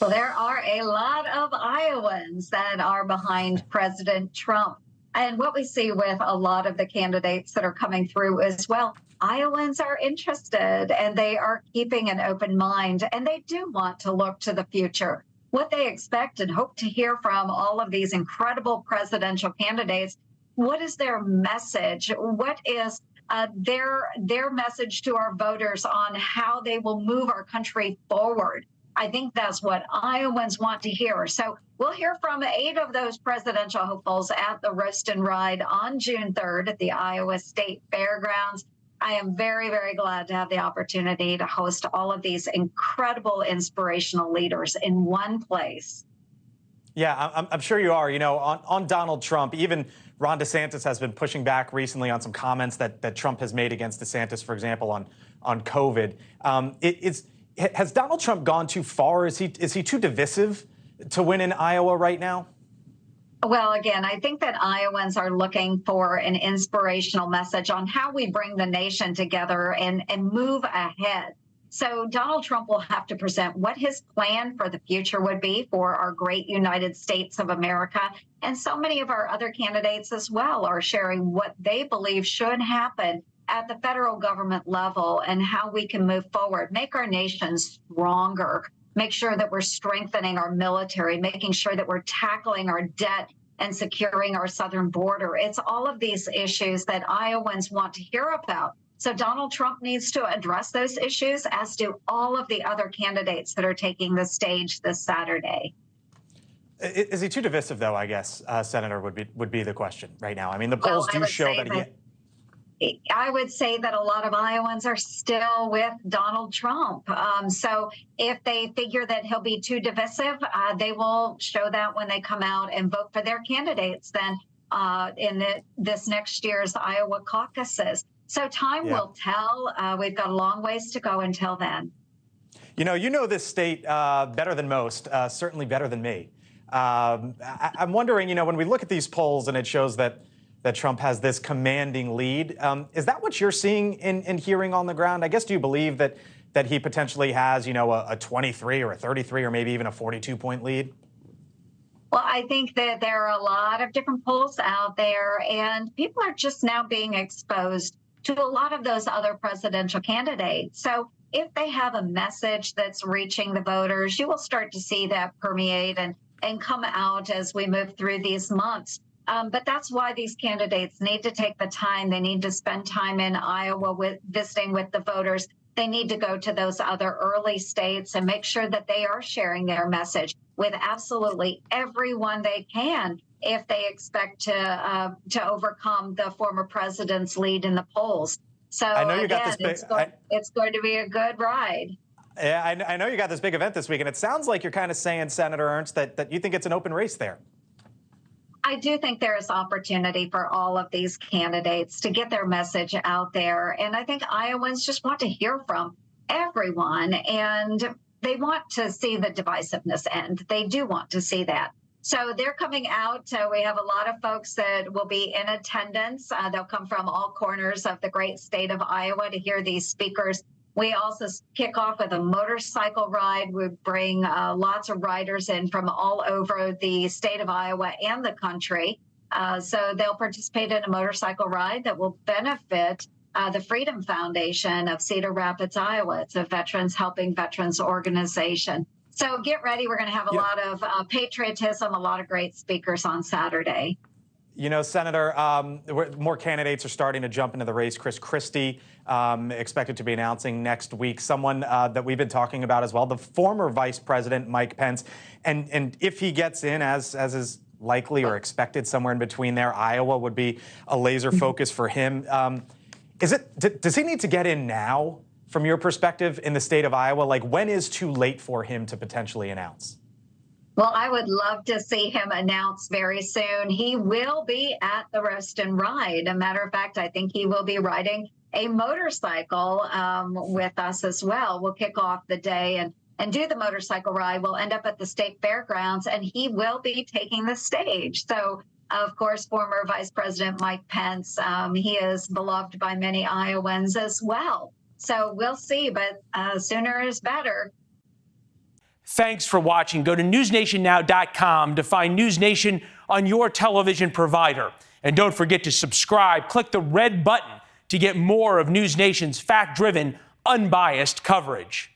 Well, there are a lot of Iowans that are behind President Trump. And what we see with a lot of the candidates that are coming through as well, Iowans are interested and they are keeping an open mind and they do want to look to the future. What they expect and hope to hear from all of these incredible presidential candidates. What is their message? What is their message to our voters on how they will move our country forward? I think that's what Iowans want to hear. So we'll hear from 8 of those presidential hopefuls at the Roast and Ride on June 3rd at the Iowa State Fairgrounds. I am very, very glad to have the opportunity to host all of these incredible, inspirational leaders in one place. Yeah, I'm sure you are. You know, on Donald Trump, even Ron DeSantis has been pushing back recently on some comments that Trump has made against DeSantis, for example, on COVID. Has Donald Trump gone too far? Is he too divisive to win in Iowa right now? Well, again, I think that Iowans are looking for an inspirational message on how we bring the nation together and move ahead. So Donald Trump will have to present what his plan for the future would be for our great United States of America. And so many of our other candidates as well are sharing what they believe should happen at the federal government level and how we can move forward, make our nation stronger, make sure that we're strengthening our military, making sure that we're tackling our debt and securing our southern border. It's all of these issues that Iowans want to hear about. So Donald Trump needs to address those issues, as do all of the other candidates that are taking the stage this Saturday. Is he too divisive, though, I guess, Senator, would be the question right now? I mean, the polls do show that I would say that a lot of Iowans are still with Donald Trump. So if they figure that he'll be too divisive, they will show that when they come out and vote for their candidates then in this next year's Iowa caucuses. So time will tell. We've got a long ways to go until then. You know this state better than most, certainly better than me. I'm wondering, when we look at these polls and it shows that Trump has this commanding lead. Is that what you're seeing and hearing on the ground? I guess, do you believe that he potentially has, a 23 or a 33 or maybe even a 42-point lead? Well, I think that there are a lot of different polls out there, and people are just now being exposed to a lot of those other presidential candidates. So if they have a message that's reaching the voters, you will start to see that permeate and come out as we move through these months. But that's why these candidates need to take the time. They need to spend time in Iowa visiting with the voters. They need to go to those other early states and make sure that they are sharing their message with absolutely everyone they can if they expect to overcome the former president's lead in the polls. So I know you got again, this big, it's going to be a good ride. Yeah, I know you got this big event this week, and it sounds like you're kind of saying, Senator Ernst, that you think it's an open race there. I do think there is opportunity for all of these candidates to get their message out there. And I think Iowans just want to hear from everyone, and they want to see the divisiveness end. They do want to see that. So they're coming out. We have a lot of folks that will be in attendance. They'll come from all corners of the great state of Iowa to hear these speakers. We also kick off with a motorcycle ride. We bring lots of riders in from all over the state of Iowa and the country. So they'll participate in a motorcycle ride that will benefit the Freedom Foundation of Cedar Rapids, Iowa. It's a Veterans Helping Veterans organization. So get ready. We're going to have a lot of patriotism, a lot of great speakers on Saturday. Senator, more candidates are starting to jump into the race. Christie expected to be announcing next week. Someone that we've been talking about as well, the former Vice President Mike Pence. And if he gets in, as is likely or expected, somewhere in between there, Iowa would be a laser focus for him. Does he need to get in now, from your perspective, in the state of Iowa? Like, when is too late for him to potentially announce? Well, I would love to see him announce very soon. He will be at the Roast and Ride. A matter of fact, I think he will be riding a motorcycle with us as well. We'll kick off the day and do the motorcycle ride. We'll end up at the state fairgrounds, and he will be taking the stage. So, of course, former Vice President Mike Pence, he is beloved by many Iowans as well. So we'll see, but sooner is better. Thanks for watching. Go to newsnationnow.com to find NewsNation on your television provider. And don't forget to subscribe. Click the red button to get more of NewsNation's fact-driven, unbiased coverage.